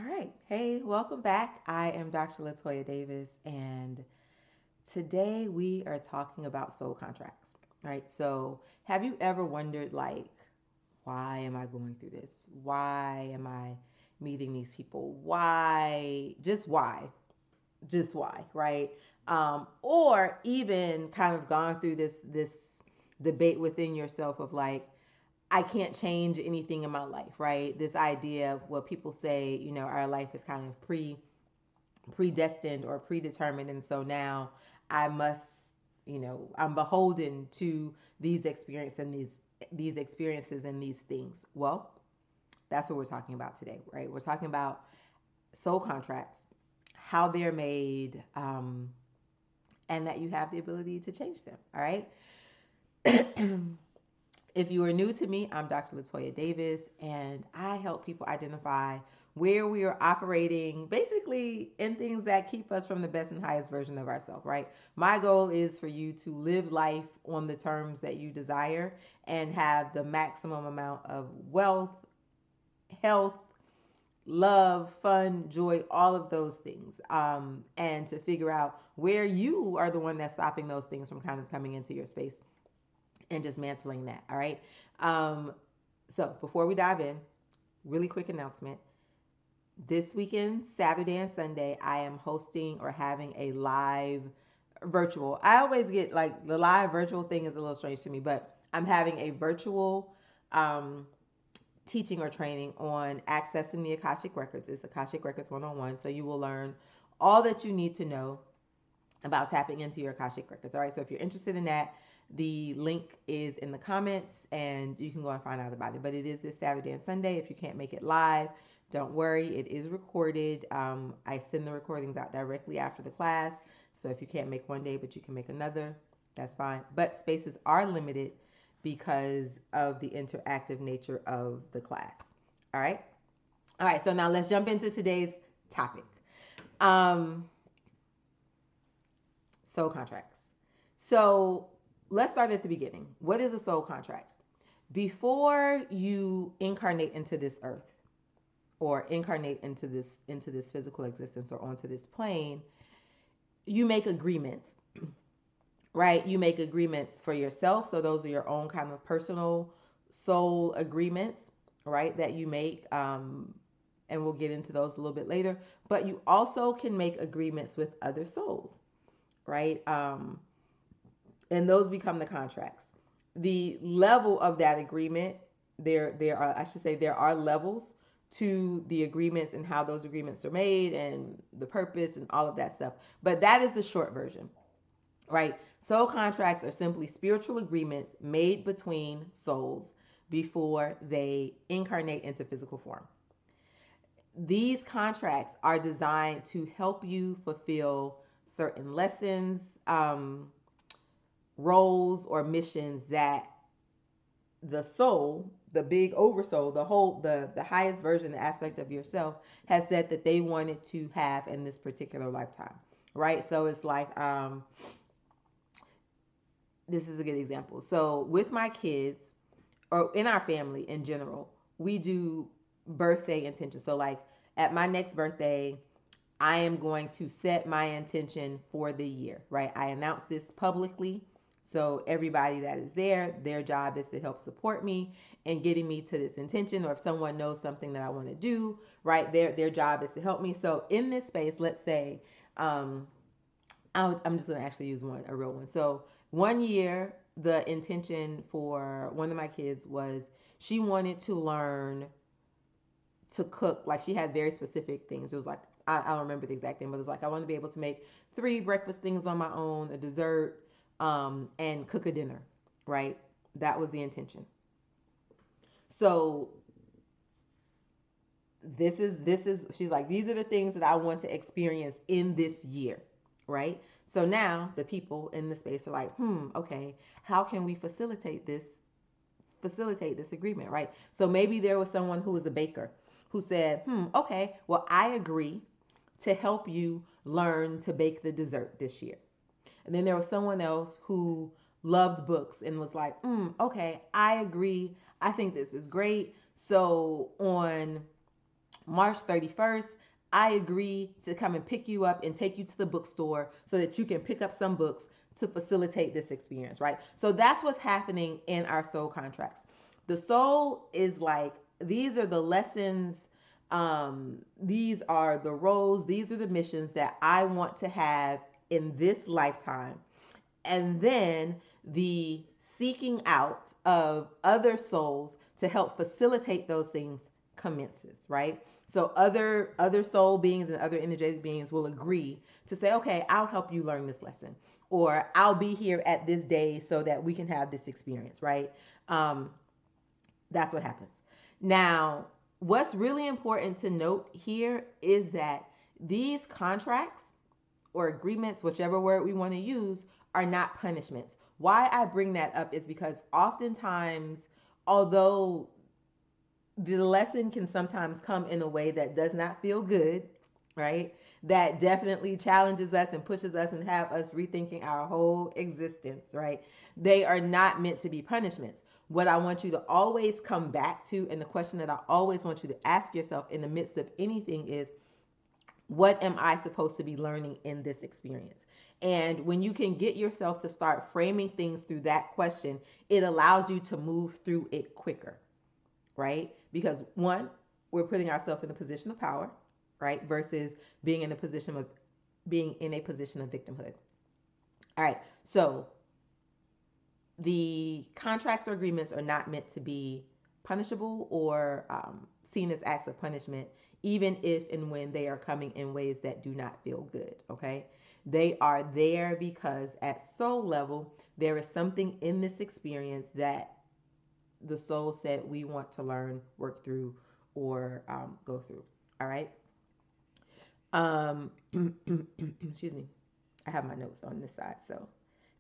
All right. Hey, welcome back. I am Dr. Toya Davis, and today we are talking about soul contracts, right? So, have you ever wondered, like, why am I going through this? Why am I meeting these people? Why? Just why? Just why, right? Or even kind of gone through this debate within yourself of like, I can't change anything in my life, right? This idea of what people say, our life is kind of predestined or predetermined, and so now I must, I'm beholden to these experiences and these experiences and these things. Well, that's what we're talking about today, right? We're talking about soul contracts, how they're made, and that you have the ability to change them. All right. If you are new to me, I'm Dr. Latoya Davis, and I help people identify where we are operating basically in things that keep us from the best and highest version of ourselves, right? My goal is for you to live life on the terms that you desire and have the maximum amount of wealth, health, love, fun, joy, all of those things. And to figure out where you are the one that's stopping those things from kind of coming into your space and dismantling that. All right. Um, so before we dive in, really quick announcement. This weekend, Saturday and Sunday, I am hosting or having a live virtual. I always get like the live virtual thing is a little strange to me, but I'm having a virtual um, teaching or training on accessing the Akashic Records. It's Akashic Records 101. So you will learn all that you need to know about tapping into your Akashic Records. All right, so if you're interested in that, the link is in the comments and you can go and find out about it. But it is this Saturday and Sunday. If you can't make it live, don't worry, it is recorded. I send the recordings out directly after the class. So if you can't make one day, but you can make another, that's fine. But spaces are limited because of the interactive nature of the class. All right. All right. So now let's jump into today's topic. Um, Soul contracts. So let's start at the beginning. What is a soul contract? Before you incarnate into this earth or incarnate into this physical existence or onto this plane, you make agreements, right? You make agreements for yourself. So those are your own kind of personal soul agreements, right? That you make. And we'll get into those a little bit later. But you also can make agreements with other souls, right? And those become the contracts. The level of that agreement, there are, I should say, there are levels to the agreements and how those agreements are made and the purpose and all of that stuff. But that is the short version, right? Soul contracts are simply spiritual agreements made between souls before they incarnate into physical form. These contracts are designed to help you fulfill certain lessons, roles, or missions that the soul, the big oversoul, the highest version, the aspect of yourself, has said that they wanted to have in this particular lifetime, right? So it's like, this is a good example. So with my kids, or in our family in general, we do birthday intentions. So like at my next birthday, I am going to set my intention for the year, right? I announce this publicly. So everybody that is there, their job is to help support me in getting me to this intention. Or if someone knows something that I want to do, right, their job is to help me. So in this space, let's say, um, I'm just going to actually use a real one. So one year, the intention for one of my kids was she wanted to learn to cook. Like she had very specific things. It was like, I don't remember the exact thing, but it was like, I want to be able to make 3 breakfast things on my own, a dessert, and cook a dinner, right? That was the intention. So she's like, these are the things that I want to experience in this year, right? So now the people in the space are like, okay, how can we facilitate this agreement, right? So maybe there was someone who was a baker who said, okay, well, I agree to help you learn to bake the dessert this year. And then there was someone else who loved books and was like, okay, I agree. I think this is great. So on March 31st, I agree to come and pick you up and take you to the bookstore so that you can pick up some books to facilitate this experience, right? So that's what's happening in our soul contracts. The soul is like, these are the lessons, these are the roles, these are the missions that I want to have in this lifetime. And then the seeking out of other souls to help facilitate those things commences, right? So other soul beings and other energetic beings will agree to say, okay, I'll help you learn this lesson, or I'll be here at this day so that we can have this experience, right? um, that's what happens. Now, what's really important to note here is that these contracts or agreements, whichever word we want to use, are not punishments. Why I bring that up is because oftentimes, although the lesson can sometimes come in a way that does not feel good, right? That definitely challenges us and pushes us and have us rethinking our whole existence, right? They are not meant to be punishments. What I want you to always come back to, and the question that I always want you to ask yourself in the midst of anything is, what am I supposed to be learning in this experience? And when you can get yourself to start framing things through that question, it allows you to move through it quicker, right? Because one, we're putting ourselves in a position of power, right? Versus being in a position of victimhood. All right. So the contracts or agreements are not meant to be punishable or seen as acts of punishment, even if and when they are coming in ways that do not feel good. Okay. They are there because at soul level, there is something in this experience that the soul said we want to learn, work through, or go through. All right. Um, excuse me. I have my notes on this side, so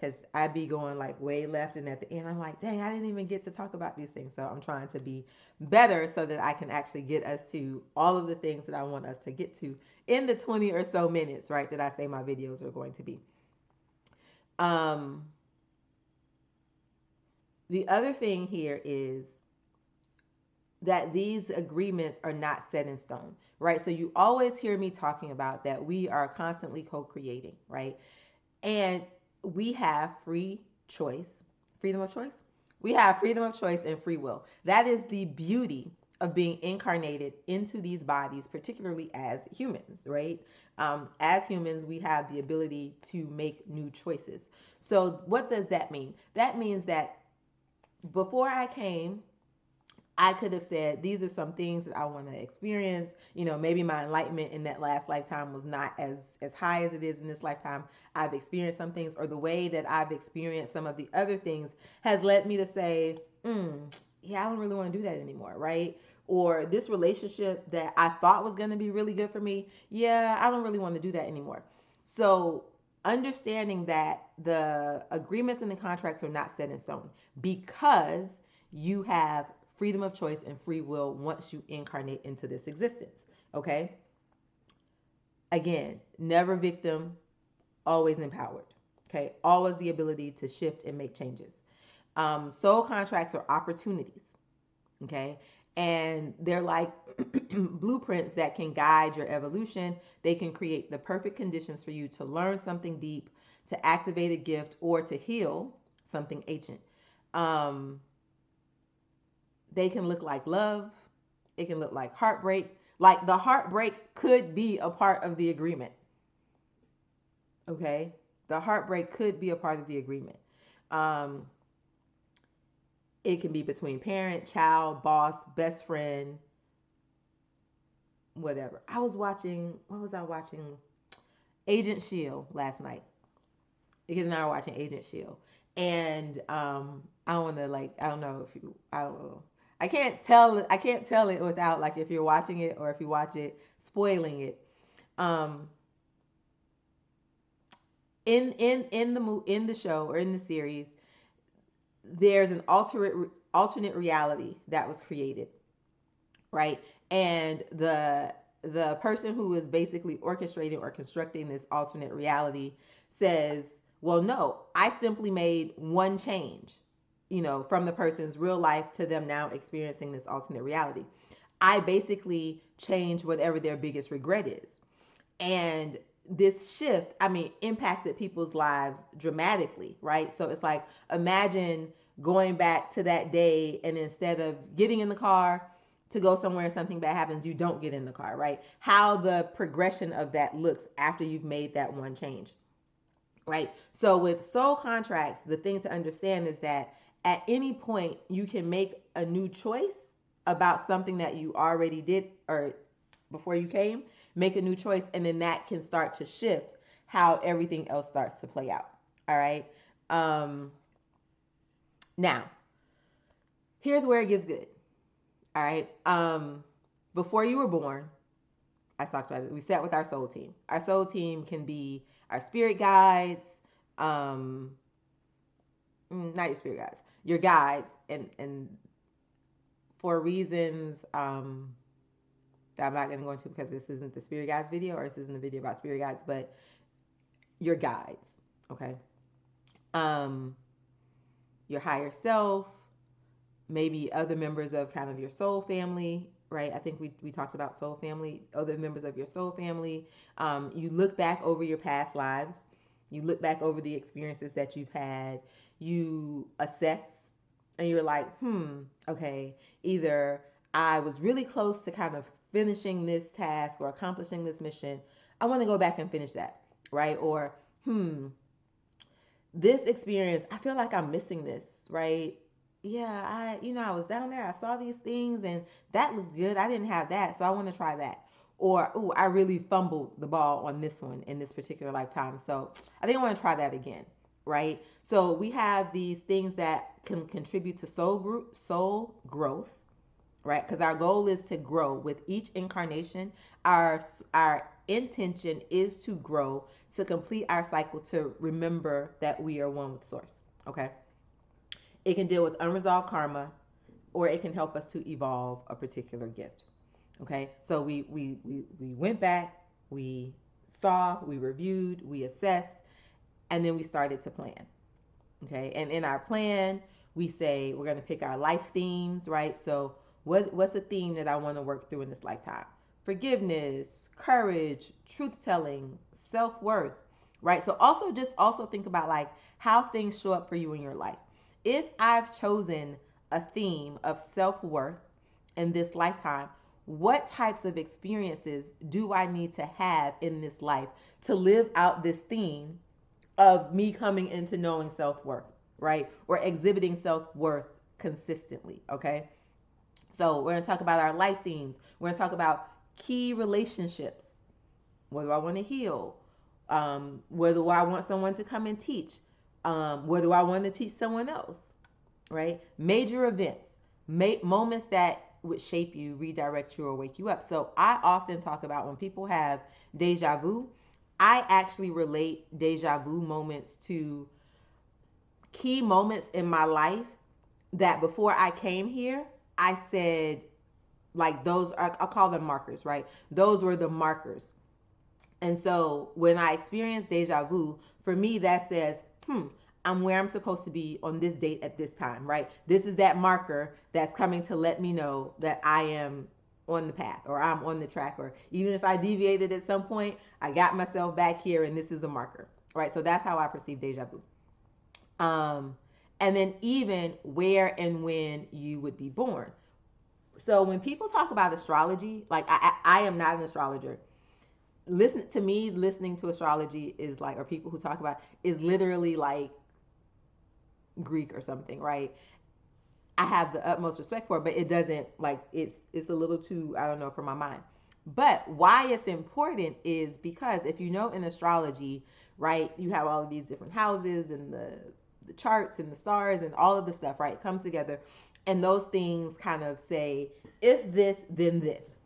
because I be going like way left, and at the end I'm like, dang, I didn't even get to talk about these things. So I'm trying to be better so that I can actually get us to all of the things that I want us to get to in the 20 or so minutes, right? That I say my videos are going to be. Um, the other thing here is that these agreements are not set in stone, right? So you always hear me talking about that we are constantly co-creating, right? And we have free choice, freedom of choice. We have freedom of choice and free will. That is the beauty of being incarnated into these bodies, particularly as humans, right? As humans, we have the ability to make new choices. So, what does that mean? That means that before I came, I could have said, these are some things that I want to experience. You know, maybe my enlightenment in that last lifetime was not as high as it is in this lifetime. I've experienced some things, or the way that I've experienced some of the other things has led me to say, yeah, I don't really want to do that anymore, right? Or this relationship that I thought was going to be really good for me, yeah, I don't really want to do that anymore. So, understanding that the agreements and the contracts are not set in stone because you have freedom of choice and free will once you incarnate into this existence. Okay? Again, never victim, always empowered. Okay? Always the ability to shift and make changes. Soul contracts are opportunities. Okay? And they're like blueprints that can guide your evolution. They can create the perfect conditions for you to learn something deep, to activate a gift, or to heal something ancient. Um, they can look like love. It can look like heartbreak. Like the heartbreak could be a part of the agreement. Okay? The heartbreak could be a part of the agreement. Um, it can be between parent, child, boss, best friend, whatever. What was I watching? Agent Shield last night. Because now we're watching Agent Shield. And I don't want to like, I don't know if you, I don't know. I can't tell it without like if you're watching it or if you watch it spoiling it. Um, in the show or in the series, there's an alternate reality that was created, right? And the person who is basically orchestrating or constructing this alternate reality says, "Well, no, I simply made one change, you know, from the person's real life to them now experiencing this alternate reality. I basically change whatever their biggest regret is. And this shift, I mean, impacted people's lives dramatically, right? So it's like, imagine going back to that day, and instead of getting in the car to go somewhere and something bad happens, you don't get in the car, right? How the progression of that looks after you've made that one change, right? So with soul contracts, the thing to understand is that at any point you can make a new choice about something that you already did or before you came, make a new choice, and then that can start to shift how everything else starts to play out. All right. Um, Now, here's where it gets good. All right. Before you were born, I talked about it. We sat with our soul team. Our soul team can be our spirit guides, um, not your spirit guides, your guides, and for reasons that I'm not going to go into because this isn't the spirit guides video, or this isn't a video about spirit guides, but your guides, okay? Um, your higher self, maybe other members of kind of your soul family, right? I think we talked about soul family, other members of your soul family. You look back over your past lives, you look back over the experiences that you've had, you assess, and you're like, okay, either I was really close to kind of finishing this task or accomplishing this mission. I want to go back and finish that, right? Or, this experience, I feel like I'm missing this, right? Yeah, I was down there, I saw these things and that looked good. I didn't have that, so I want to try that. Or, oh, I really fumbled the ball on this one in this particular lifetime. So I think I want to try that again, right? So we have these things that can contribute to soul growth, right? Because our goal is to grow with each incarnation. Our intention is to grow, to complete our cycle, to remember that we are one with source. Okay. It can deal with unresolved karma, or it can help us to evolve a particular gift. Okay. So we went back, we saw, we reviewed, we assessed, and then we started to plan. Okay. And in our plan, we say we're going to pick our life themes, right? So what's the theme that I want to work through in this lifetime? Forgiveness, courage, truth telling, self-worth, right? So also think about like how things show up for you in your life. If I've chosen a theme of self-worth in this lifetime, what types of experiences do I need to have in this life to live out this theme of me coming into knowing self-worth, right? Or exhibiting self-worth consistently, okay? So we're going to talk about our life themes. We're going to talk about key relationships. What do I want to heal? Where do I want someone to come and teach? Where do I want to teach someone else? Right? Major events, moments that would shape you, redirect you, or wake you up. So I often talk about when people have deja vu, I actually relate deja vu moments to key moments in my life that before I came here, I said, like, those are, I'll call them markers, right? Those were the markers. And so when I experience deja vu, for me, that says, I'm where I'm supposed to be on this date at this time, right? This is that marker that's coming to let me know that I am on the path, or I'm on the track, or even if I deviated at some point, I got myself back here and this is a marker, right? So that's how I perceive deja vu. And then even where and when you would be born. So when people talk about astrology, like I am not an astrologer. Listening to astrology is like, or people who talk about it, is literally like Greek or something, right? I have the utmost respect for it, but it doesn't, like, it's a little too, I don't know, for my mind. But why it's important is because if you know in astrology, right, you have all of these different houses and the charts and the stars and all of the stuff, right? It comes together, and those things kind of say, if this, then this,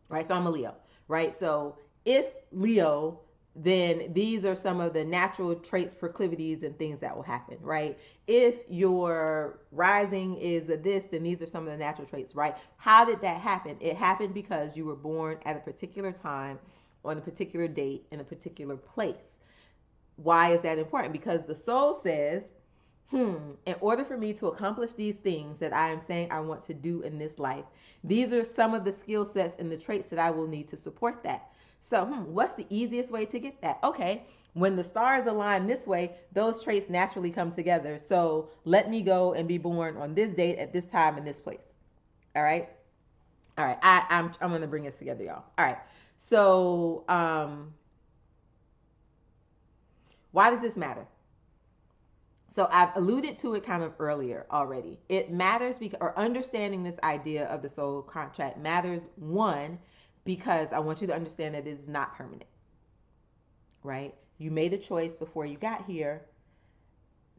right? So I'm a Leo, right? So if Leo, then these are some of the natural traits, proclivities, and things that will happen, right? If your rising is a this, then these are some of the natural traits, right? How did that happen? It happened because you were born at a particular time, on a particular date, in a particular place. Why is that important? Because the soul says, in order for me to accomplish these things that I am saying I want to do in this life, these are some of the skill sets and the traits that I will need to support that. So, what's the easiest way to get that? Okay, when the stars align this way, those traits naturally come together. So, let me go and be born on this date at this time in this place. All right. All right. I'm gonna bring this together, y'all. All right. So, why does this matter? So I've alluded to it kind of earlier already. It matters because, or understanding this idea of the soul contract matters, one, because I want you to understand that it is not permanent, right? You made a choice before you got here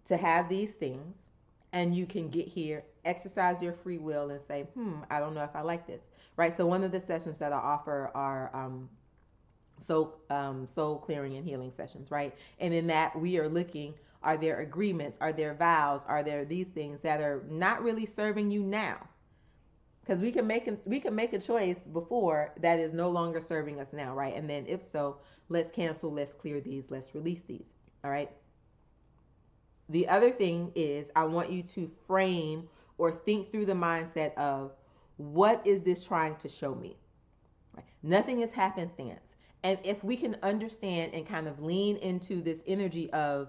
to have these things, and you can get here, exercise your free will, and say, I don't know if I like this, right? So one of the sessions that I offer are soul clearing and healing sessions, right? And in that, we are looking, are there agreements, are there vows, are there these things that are not really serving you now? Because we can make a choice before that is no longer serving us now, right? And then if so, let's cancel, let's clear these, let's release these. All right. The other thing is, I want you to frame or think through the mindset of, what is this trying to show me? Right? Nothing is happenstance. And if we can understand and kind of lean into this energy of,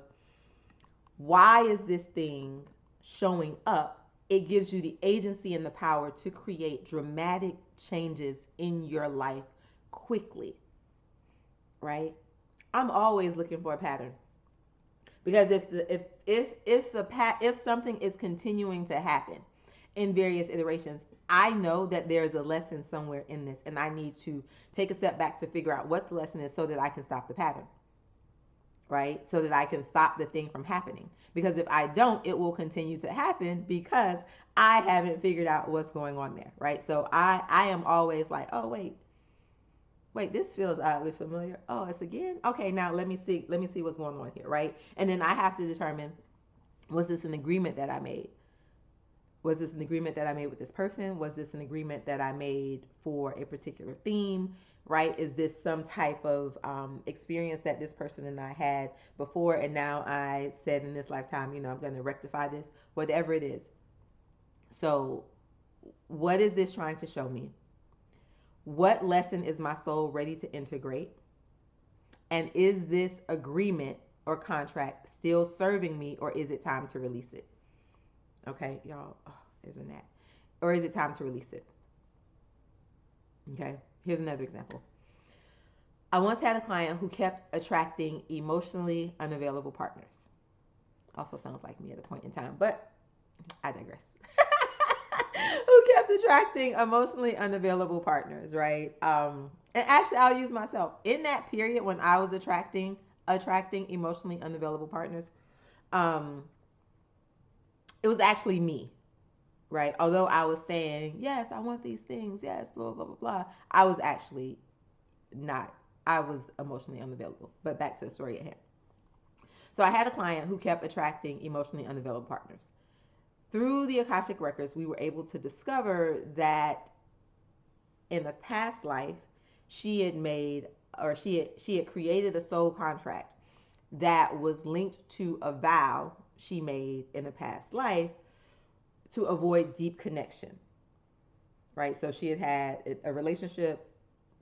why is this thing showing up? It gives you the agency and the power to create dramatic changes in your life quickly, right? I'm always looking for a pattern, because if something is continuing to happen in various iterations, I know that there's a lesson somewhere in this, and I need to take a step back to figure out what the lesson is so that I can stop the pattern, right? So that I can stop the thing from happening. Because if I don't, it will continue to happen because I haven't figured out what's going on there, right? So I am always like, oh wait, this feels oddly familiar. Oh, it's again. Okay, now let me see what's going on here, right? And then I have to determine, was this an agreement that I made? Was this an agreement that I made with this person? Was this an agreement that I made for a particular theme? Right? Is this some type of experience that this person and I had before, and now I said in this lifetime, I'm going to rectify this, whatever it is. So, what is this trying to show me? What lesson is my soul ready to integrate? And is this agreement or contract still serving me, or is it time to release it? Okay, y'all. Oh, there's a gnat. Or is it time to release it? Okay, here's another example. I once had a client who kept attracting emotionally unavailable partners. Also sounds like me at a point in time, but I digress. Who kept attracting emotionally unavailable partners, right? And actually, I'll use myself in that period when I was attracting emotionally unavailable partners. Um, it was actually me, right? Although I was saying, yes, I want these things, yes, blah, blah, blah, blah, I was actually not. I was emotionally unavailable. But back to the story at hand. So I had a client who kept attracting emotionally unavailable partners. Through the Akashic Records, we were able to discover that in the past life, she had made, or she had created a soul contract that was linked to a vow she made in a past life to avoid deep connection, right? So she had had a relationship,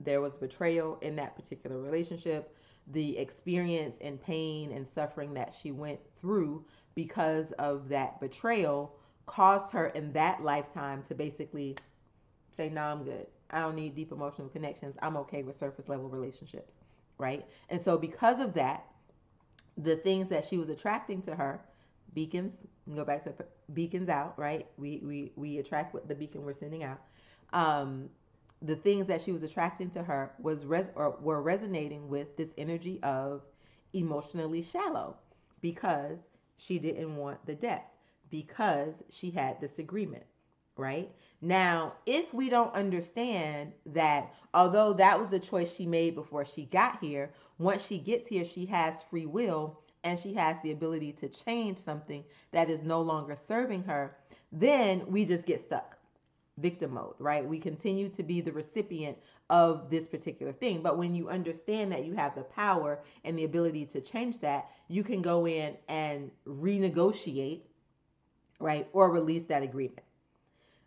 there was betrayal in that particular relationship. The experience and pain and suffering that she went through because of that betrayal caused her in that lifetime to basically say, no, I'm good. I don't need deep emotional connections. I'm okay with surface level relationships, right? And so because of that, the things that she was attracting to her, beacons, go back to beacons out, right? We attract what the beacon we're sending out. The things that she was attracting to her were resonating with this energy of emotionally shallow, because she didn't want the depth, because she had this agreement, right? Now, if we don't understand that, although that was the choice she made before she got here, once she gets here, she has free will and she has the ability to change something that is no longer serving her, then we just get stuck. Victim mode, right? We continue to be the recipient of this particular thing. But when you understand that you have the power and the ability to change that, you can go in and renegotiate, right? Or release that agreement.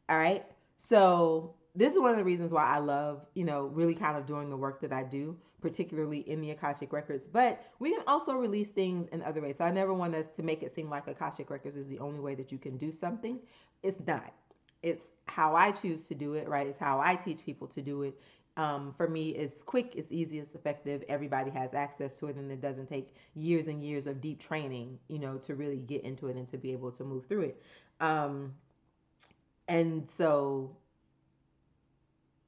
All right. So this is one of the reasons why I love, really kind of doing the work that I do, particularly in the Akashic Records. But we can also release things in other ways. So I never want us to make it seem like Akashic Records is the only way that you can do something. It's not. It's how I choose to do it, right? It's how I teach people to do it. For me, it's quick, it's easy, it's effective. Everybody has access to it, and it doesn't take years and years of deep training, to really get into it and to be able to move through it. And so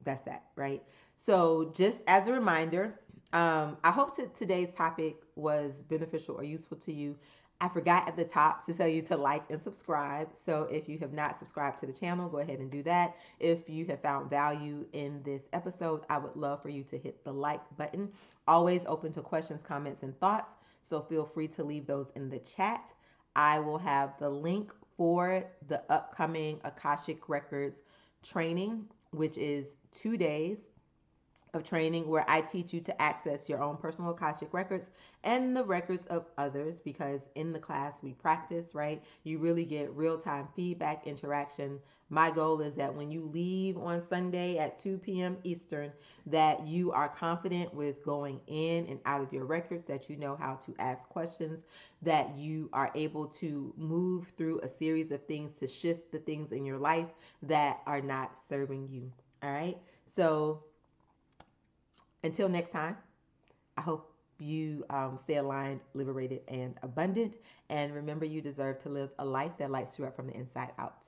that's that, right? So just as a reminder, I hope that today's topic was beneficial or useful to you. I forgot at the top to tell you to like and subscribe. So if you have not subscribed to the channel, go ahead and do that. If you have found value in this episode, I would love for you to hit the like button. Always open to questions, comments, and thoughts. So feel free to leave those in the chat. I will have the link for the upcoming Akashic Records training, which is 2 days of training where I teach you to access your own personal Akashic records and the records of others, because in the class we practice, right? You really get real-time feedback, interaction. My goal is that when you leave on Sunday at 2 p.m. Eastern, that you are confident with going in and out of your records, that you know how to ask questions, that you are able to move through a series of things to shift the things in your life that are not serving you. All right. So until next time, I hope you stay aligned, liberated, and abundant. And remember, you deserve to live a life that lights you up from the inside out.